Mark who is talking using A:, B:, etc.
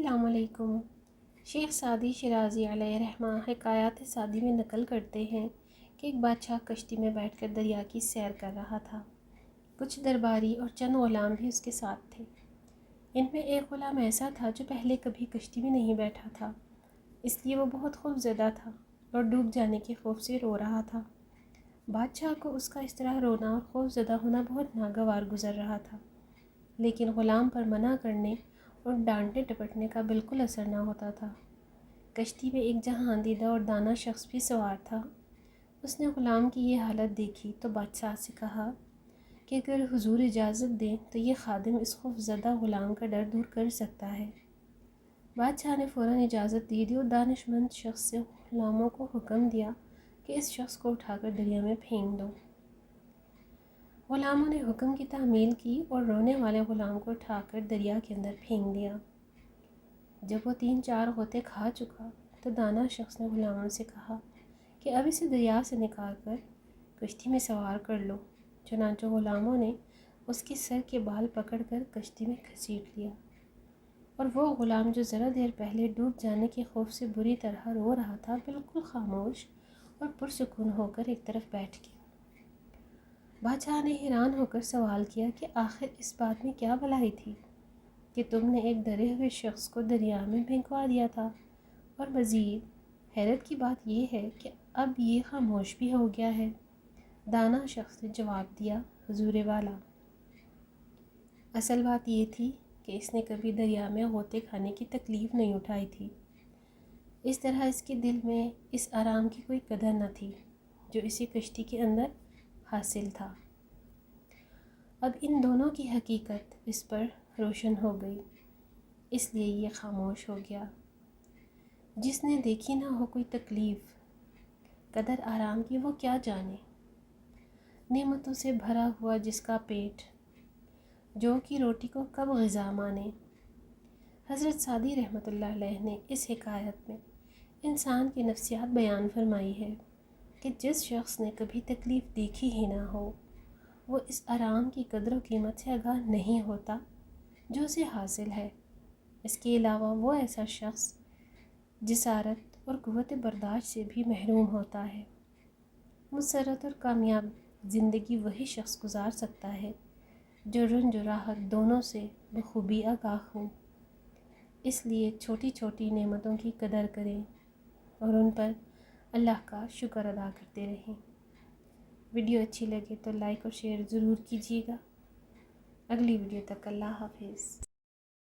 A: السلام علیکم۔ شیخ سعدی شیرازی علیہ رحمہ حکایات سعدی میں نقل کرتے ہیں کہ ایک بادشاہ کشتی میں بیٹھ کر دریا کی سیر کر رہا تھا۔ کچھ درباری اور چند غلام بھی اس کے ساتھ تھے۔ ان میں ایک غلام ایسا تھا جو پہلے کبھی کشتی میں نہیں بیٹھا تھا، اس لیے وہ بہت خوف زدہ تھا اور ڈوب جانے کے خوف سے رو رہا تھا۔ بادشاہ کو اس کا اس طرح رونا اور خوف زدہ ہونا بہت ناگوار گزر رہا تھا، لیکن غلام پر منع کرنے اور ڈانٹنے ڈپٹنے کا بالکل اثر نہ ہوتا تھا۔ کشتی میں ایک جہاں دیدہ اور دانا شخص بھی سوار تھا۔ اس نے غلام کی یہ حالت دیکھی تو بادشاہ سے کہا کہ اگر حضور اجازت دیں تو یہ خادم اس خوف زدہ غلام کا ڈر دور کر سکتا ہے۔ بادشاہ نے فوراً اجازت دے دی اور دانش مند شخص سے غلاموں کو حکم دیا کہ اس شخص کو اٹھا کر دریا میں پھینک دو۔ غلاموں نے حکم کی تعمیل کی اور رونے والے غلام کو اٹھا کر دریا کے اندر پھینک دیا۔ جب وہ 3-4 غوطے کھا چکا تو دانا شخص نے غلاموں سے کہا کہ اب اسے دریا سے نکال کر کشتی میں سوار کر لو۔ چنانچہ غلاموں نے اس کے سر کے بال پکڑ کر کشتی میں گھسیٹ لیا، اور وہ غلام جو ذرا دیر پہلے ڈوب جانے کے خوف سے بری طرح رو رہا تھا بالکل خاموش اور پرسکون ہو کر ایک طرف بیٹھ گیا۔ بادشاہ نے حیران ہو کر سوال کیا کہ آخر اس بات میں کیا بھلائی تھی کہ تم نے ایک ڈرے ہوئے شخص کو دریا میں پھینکوا دیا تھا، اور مزید حیرت کی بات یہ ہے کہ اب یہ خاموش بھی ہو گیا ہے۔ دانا شخص نے جواب دیا، حضور والا، اصل بات یہ تھی کہ اس نے کبھی دریا میں غوطے کھانے کی تکلیف نہیں اٹھائی تھی، اس طرح اس کے دل میں اس آرام کی کوئی قدر نہ تھی جو اسے کشتی کے اندر حاصل تھا۔ اب ان دونوں کی حقیقت اس پر روشن ہو گئی، اس لیے یہ خاموش ہو گیا۔ جس نے دیکھی نہ ہو کوئی تکلیف، قدر آرام کی وہ کیا جانے۔ نعمتوں سے بھرا ہوا جس کا پیٹ، جو کی روٹی کو کب غذا مانے۔ حضرت سعدی رحمۃ اللہ علیہ نے اس حکایت میں انسان کی نفسیات بیان فرمائی ہے کہ جس شخص نے کبھی تکلیف دیکھی ہی نہ ہو، وہ اس آرام کی قدر و قیمت سے آگاہ نہیں ہوتا جو اسے حاصل ہے۔ اس کے علاوہ وہ ایسا شخص جسارت اور قوت برداشت سے بھی محروم ہوتا ہے۔ مسرت اور کامیاب زندگی وہی شخص گزار سکتا ہے جو رنج و راحت دونوں سے بخوبی آگاہ ہو۔ اس لیے چھوٹی چھوٹی نعمتوں کی قدر کریں اور ان پر اللہ کا شکر ادا کرتے رہیں۔ ویڈیو اچھی لگے تو لائک اور شیئر ضرور کیجیے گا۔ اگلی ویڈیو تک اللہ حافظ۔